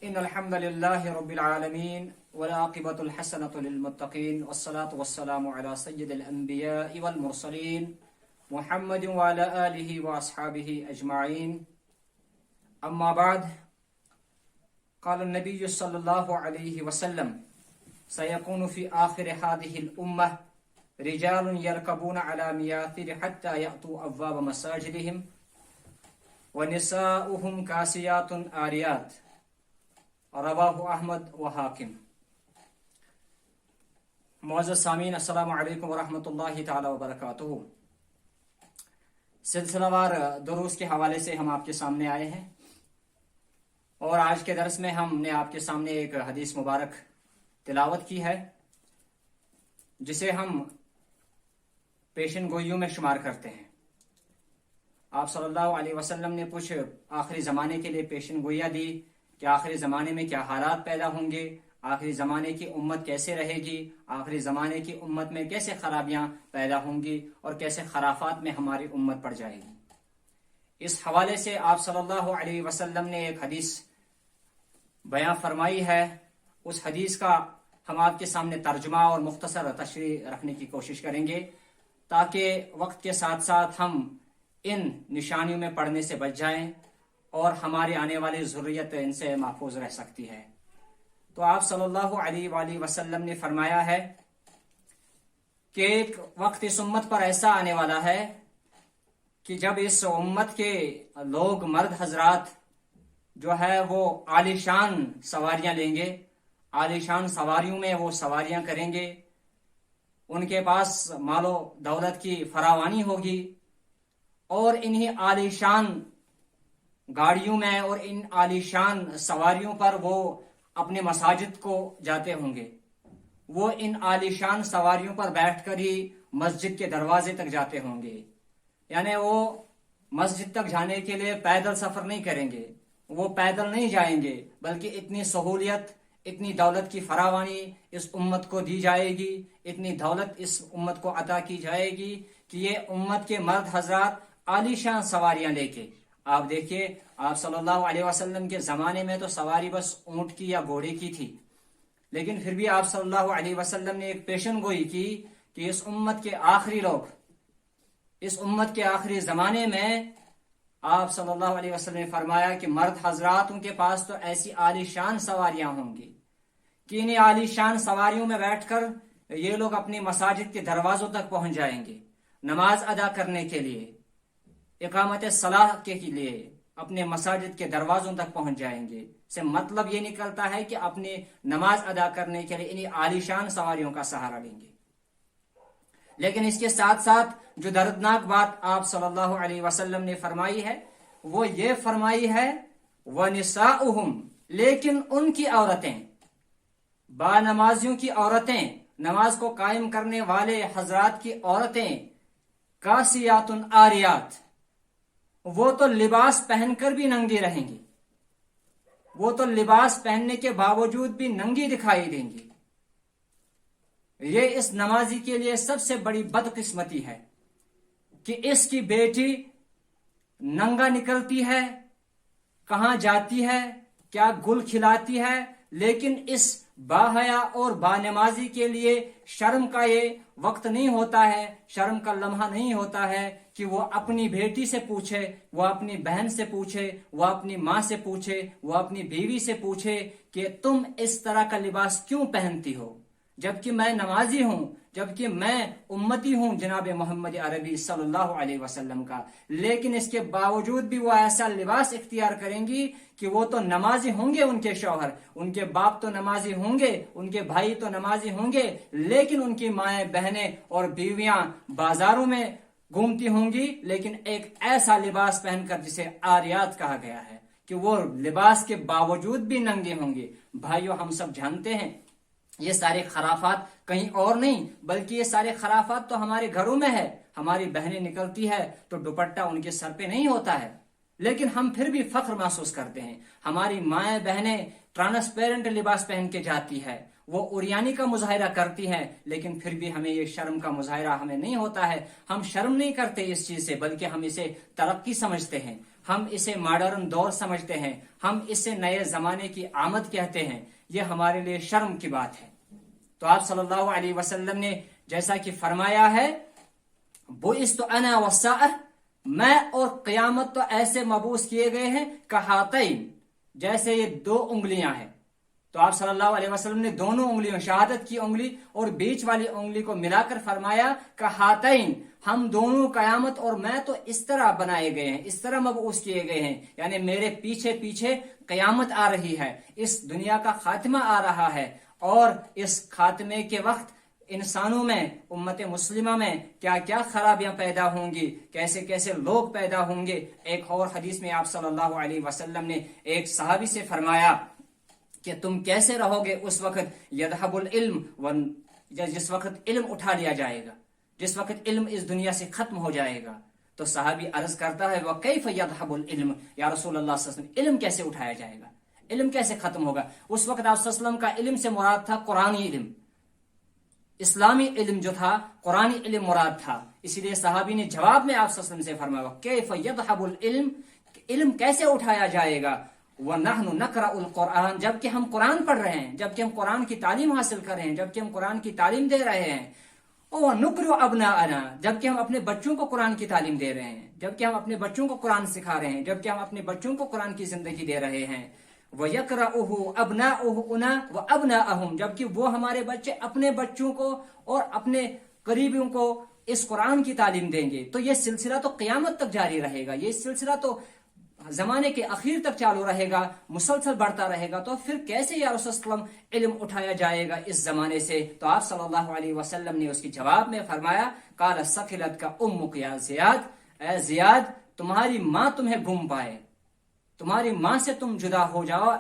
إن الحمد لله رب العالمين والعاقبة الحسنة للمتقين والصلاة والسلام على سيد الأنبياء والمرسلين محمد وعلى آله وأصحابه أجمعين. أما بعد، قال النبي صلى الله عليه وسلم: سيكون في آخر هذه الأمة رجال يركبون على مياثر حتى يأتوا أبواب مساجدهم ونساؤهم كاسيات آريات. رواہ احمد و حاکم. معزز سامعین، السلام علیکم ورحمۃ اللہ تعالی وبرکاتہ. سلسلہ وار دروس کے حوالے سے ہم آپ کے سامنے آئے ہیں، اور آج کے درس میں ہم نے آپ کے سامنے ایک حدیث مبارک تلاوت کی ہے، جسے ہم پیشن گوئیوں میں شمار کرتے ہیں. آپ صلی اللہ علیہ وسلم نے کچھ آخری زمانے کے لیے پیشن گوئیاں دی کہ آخری زمانے میں کیا حالات پیدا ہوں گے، آخری زمانے کی امت کیسے رہے گی، آخری زمانے کی امت میں کیسے خرابیاں پیدا ہوں گی اور کیسے خرافات میں ہماری امت پڑ جائے گی. اس حوالے سے آپ صلی اللہ علیہ وسلم نے ایک حدیث بیان فرمائی ہے. اس حدیث کا ہم آپ کے سامنے ترجمہ اور مختصر تشریح رکھنے کی کوشش کریں گے، تاکہ وقت کے ساتھ ساتھ ہم ان نشانیوں میں پڑنے سے بچ جائیں اور ہماری آنے والی ضروریت ان سے محفوظ رہ سکتی ہے. تو آپ صلی اللہ علیہ وآلہ وسلم نے فرمایا ہے کہ ایک وقت اس امت پر ایسا آنے والا ہے کہ جب اس امت کے لوگ، مرد حضرات جو ہے وہ عالی شان سواریاں لیں گے، عالی شان سواریوں میں وہ سواریاں کریں گے، ان کے پاس مال و دولت کی فراوانی ہوگی، اور انہی عالی شان گاڑیوں میں اور ان عالی شان سواریوں پر وہ اپنے مساجد کو جاتے ہوں گے. وہ ان عالی شان سواریوں پر بیٹھ کر ہی مسجد کے دروازے تک جاتے ہوں گے. یعنی وہ مسجد تک جانے کے لیے پیدل سفر نہیں کریں گے، وہ پیدل نہیں جائیں گے، بلکہ اتنی سہولیت، اتنی دولت کی فراوانی اس امت کو دی جائے گی، اتنی دولت اس امت کو عطا کی جائے گی کہ یہ امت کے مرد حضرات عالی شان سواریاں لے کے، آپ دیکھیے آپ صلی اللہ علیہ وسلم کے زمانے میں تو سواری بس اونٹ کی یا گھوڑے کی تھی، لیکن پھر بھی آپ صلی اللہ علیہ وسلم نے ایک پیشن گوئی کی کہ اس امت کے آخری لوگ، اس امت کے آخری زمانے میں آپ صلی اللہ علیہ وسلم نے فرمایا کہ مرد حضرات ان کے پاس تو ایسی عالی شان سواریاں ہوں گی کہ انہیں عالی شان سواریوں میں بیٹھ کر یہ لوگ اپنی مساجد کے دروازوں تک پہنچ جائیں گے، نماز ادا کرنے کے لیے، اقامت صلاح کے لیے اپنے مساجد کے دروازوں تک پہنچ جائیں گے. سے مطلب یہ نکلتا ہے کہ اپنی نماز ادا کرنے کے لیے انہیں عالی شان سواریوں کا سہارا لیں گے. لیکن اس کے ساتھ ساتھ جو دردناک بات آپ صلی اللہ علیہ وسلم نے فرمائی ہے وہ یہ فرمائی ہے وَنِسَاؤُهُمْ، لیکن ان کی عورتیں، با نمازیوں کی عورتیں، نماز کو قائم کرنے والے حضرات کی عورتیں، کاسیات آریات، وہ تو لباس پہن کر بھی ننگی رہیں گی، وہ تو لباس پہننے کے باوجود بھی ننگی دکھائی دیں گی. یہ اس نمازی کے لیے سب سے بڑی بدقسمتی ہے کہ اس کی بیٹی ننگا نکلتی ہے، کہاں جاتی ہے، کیا گل کھلاتی ہے، لیکن اس باحیا اور بانمازی کے لیے شرم کا یہ وقت نہیں ہوتا ہے، شرم کا لمحہ نہیں ہوتا ہے کہ وہ اپنی بیٹی سے پوچھے، وہ اپنی بہن سے پوچھے، وہ اپنی ماں سے پوچھے، وہ اپنی بیوی سے پوچھے کہ تم اس طرح کا لباس کیوں پہنتی ہو، جبکہ میں نمازی ہوں، جبکہ میں امتی ہوں جناب محمد عربی صلی اللہ علیہ وسلم کا. لیکن اس کے باوجود بھی وہ ایسا لباس اختیار کریں گی کہ وہ تو نمازی ہوں گے، ان کے شوہر، ان کے باپ تو نمازی ہوں گے، ان کے بھائی تو نمازی ہوں گے، لیکن ان کی مائیں، بہنیں اور بیویاں بازاروں میں گھومتی ہوں گی، لیکن ایک ایسا لباس پہن کر جسے آریات کہا گیا ہے کہ وہ لباس کے باوجود بھی ننگے ہوں گے. بھائیو، ہم سب جانتے ہیں یہ سارے خرافات کہیں اور نہیں، بلکہ یہ سارے خرافات تو ہمارے گھروں میں ہے. ہماری بہنیں نکلتی ہے تو دوپٹہ ان کے سر پہ نہیں ہوتا ہے، لیکن ہم پھر بھی فخر محسوس کرتے ہیں. ہماری مائیں بہنیں ٹرانسپیرنٹ لباس پہن کے جاتی ہے، وہ اریانی کا مظاہرہ کرتی ہیں، لیکن پھر بھی ہمیں یہ شرم کا مظاہرہ ہمیں نہیں ہوتا ہے. ہم شرم نہیں کرتے اس چیز سے، بلکہ ہم اسے ترقی سمجھتے ہیں، ہم اسے ماڈرن دور سمجھتے ہیں، ہم اسے نئے زمانے کی آمد کہتے ہیں. یہ ہمارے لیے شرم کی بات ہے. تو آپ صلی اللہ علیہ وسلم نے جیسا کہ فرمایا ہے، بُعِثْتُ أَنَا وَالسَّاعَةُ، میں اور قیامت تو ایسے مبعوث کیے گئے ہیں کہاتین، جیسے یہ دو انگلیاں ہیں. تو آپ صلی اللہ علیہ وسلم نے دونوں انگلیوں، شہادت کی انگلی اور بیچ والی انگلی کو ملا کر فرمایا کہاتین، ہم دونوں قیامت اور میں تو اس طرح بنائے گئے ہیں، اس طرح مبعوث کیے گئے ہیں. یعنی میرے پیچھے پیچھے قیامت آ رہی ہے، اس دنیا کا خاتمہ آ رہا ہے، اور اس خاتمے کے وقت انسانوں میں، امت مسلمہ میں کیا کیا خرابیاں پیدا ہوں گی، کیسے کیسے لوگ پیدا ہوں گے. ایک اور حدیث میں آپ صلی اللہ علیہ وسلم نے ایک صحابی سے فرمایا کہ تم کیسے رہو گے اس وقت یذهب العلم، جس وقت علم اٹھا لیا جائے گا، جس وقت علم اس دنیا سے ختم ہو جائے گا. تو صحابی عرض کرتا ہے وَكَيْفَ يَذْهَبُ الْعِلْمُ، یا رسول اللہ صلی اللہ علیہ وسلم علم کیسے اٹھایا جائے گا، علم کیسے ختم ہوگا. اس وقت آپ صلی اللہ علیہ وسلم کا علم سے مراد تھا قرآنی علم، اسلامی علم جو تھا قرآنی علم مراد تھا. اسی لیے صحابی نے جواب میں آپ صلی اللہ علیہ وسلم سے فرمایا کیف یذهب العلم، علم کیسے اٹھایا جائے گا. وَنَحْنُ نَقْرَأُ الْقُرْآنَ، جبکہ ہم قرآن پڑھ رہے ہیں، جبکہ ہم قرآن کی تعلیم حاصل کر رہے ہیں، جبکہ ہم قرآن کی تعلیم دے رہے ہیں. وَنُقْرِئُ أَبْنَاءَنَا، جبکہ ہم اپنے بچوں کو قرآن کی تعلیم دے رہے ہیں، جبکہ ہم اپنے بچوں کو قرآن سکھا رہے ہیں، جبکہ ہم اپنے بچوں کو قرآن کی زندگی دے رہے ہیں. وَيَقْرَأُهُ أَبْنَاؤُنَا وَأَبْنَاءَهُمْ، جبکہ وہ ہمارے بچے اپنے بچوں کو اور اپنے قریبیوں کو اس قرآن کی تعلیم دیں گے. تو یہ سلسلہ تو قیامت تک جاری رہے گا، یہ سلسلہ تو زمانے کے اخیر تک چالو رہے گا، مسلسل بڑھتا رہے گا. تو پھر کیسے یا رسول اللہ علیہ وسلم علم اٹھایا جائے گا اس زمانے سے. تو آپ صلی اللہ علیہ وسلم نے اس کی جواب میں فرمایا قال ثقلتک امک یا زیاد، اے زیاد تمہاری ماں تمہیں گم پائے، تمہاری ماں سے تم جدا ہو جاؤ.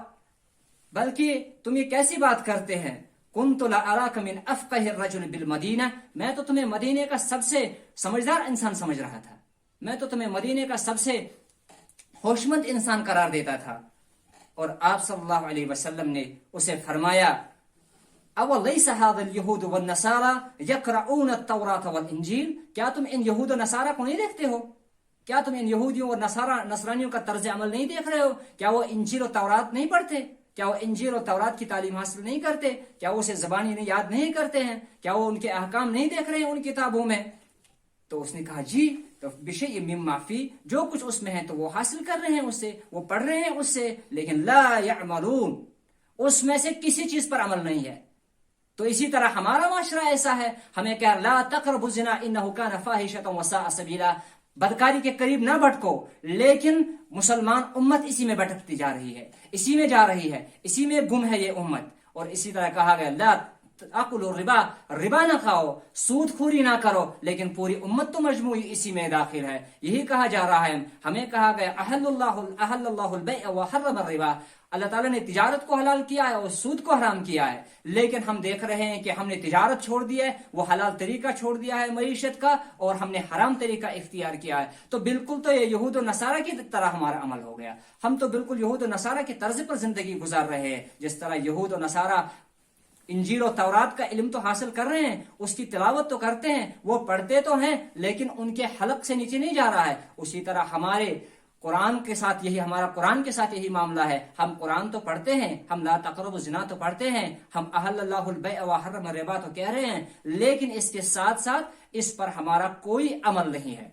بلکہ تم یہ کیسی بات کرتے ہیں، کنت لاراک من افقہ الرجل بالمدینہ، میں تو تمہیں مدینے کا سب سے سمجھدار انسان سمجھ رہا تھا، میں تو تمہیں مدینے کا سب سے ہوشمند انسان قرار دیتا تھا. اور آپ صلی اللہ علیہ وسلم نے اسے فرمایا اولیس ھذا اليہود والنصارى یقرؤون التوراۃ والانجیل، کیا تم ان یہود و نصارہ کو نہیں دیکھتے ہو، کیا تم ان یہودیوں اور نصرانیوں کا طرز عمل نہیں دیکھ رہے ہو؟ کیا وہ انجیل و تورات نہیں پڑھتے؟ کیا وہ انجیل و تورات کی تعلیم حاصل نہیں کرتے؟ کیا وہ اسے زبانی نہیں یاد نہیں کرتے ہیں؟ کیا وہ ان کے احکام نہیں دیکھ رہے ہیں ان کتابوں میں؟ تو اس نے کہا جی. تو بشیء مما فی، جو کچھ اس میں ہے تو وہ حاصل کر رہے ہیں اس سے، وہ پڑھ رہے ہیں اس سے، لیکن لا یعملون، اس میں سے کسی چیز پر عمل نہیں ہے. تو اسی طرح ہمارا معاشرہ ایسا ہے، ہمیں کہا لا تقربوا الزنا انہ کان فاحشۃ وساء سبیلا، بدکاری کے قریب نہ بھٹکو. لیکن مسلمان امت اسی میں بھٹکتی جا رہی ہے، اسی میں جا رہی ہے، اسی میں گم ہے یہ امت. اور اسی طرح کہا گیا لا تاکلوا الربا، ربا نہ کھاؤ، سود خوری نہ کرو، لیکن پوری امت تو مجموعی اسی میں داخل ہے. یہی کہا جا رہا ہے. ہمیں کہا گیا احل اللہ البیع وحرم الربا، اللہ تعالیٰ نے تجارت کو حلال کیا ہے اور سود کو حرام کیا ہے. لیکن ہم دیکھ رہے ہیں کہ ہم نے تجارت چھوڑ دی ہے، وہ حلال طریقہ چھوڑ دیا ہے معیشت کا، اور ہم نے حرام طریقہ اختیار کیا ہے. تو بالکل تو یہ یہود و نصارہ کی طرح ہمارا عمل ہو گیا. ہم تو بالکل یہود و نصارہ کے طرز پر زندگی گزار رہے ہیں. جس طرح یہود و نصارہ انجیل و تورات کا علم تو حاصل کر رہے ہیں، اس کی تلاوت تو کرتے ہیں، وہ پڑھتے تو ہیں، لیکن ان کے حلق سے نیچے نہیں جا رہا ہے. اسی طرح ہمارے قرآن کے ساتھ یہی، ہمارا قرآن کے ساتھ یہی معاملہ ہے. ہم قرآن تو پڑھتے ہیں، ہم لا تقربوا الزنا تو پڑھتے ہیں، ہم احل اللہ البیع وحرم الربا تو کہہ رہے ہیں، لیکن اس کے ساتھ ساتھ اس پر ہمارا کوئی عمل نہیں ہے.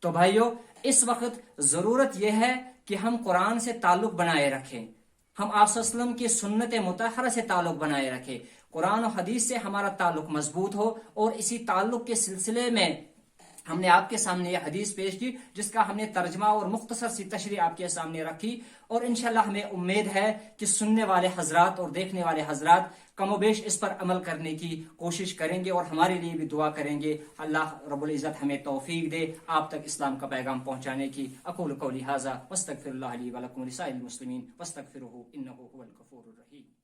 تو بھائیو، اس وقت ضرورت یہ ہے کہ ہم قرآن سے تعلق بنائے رکھیں، ہم آپ صلی اللہ علیہ وسلم کی سنت مطہرہ سے تعلق بنائے رکھیں، قرآن و حدیث سے ہمارا تعلق مضبوط ہو. اور اسی تعلق کے سلسلے میں ہم نے آپ کے سامنے یہ حدیث پیش کی، جس کا ہم نے ترجمہ اور مختصر سی تشریح آپ کے سامنے رکھی. اور انشاءاللہ ہمیں امید ہے کہ سننے والے حضرات اور دیکھنے والے حضرات کم و بیش اس پر عمل کرنے کی کوشش کریں گے، اور ہمارے لیے بھی دعا کریں گے. اللہ رب العزت ہمیں توفیق دے آپ تک اسلام کا پیغام پہنچانے کی. اقول قولی ھذا واستغفر اللہ لی ولکم ولسائر المسلمین واستغفروہ انہ ھو الغفور الرحیم.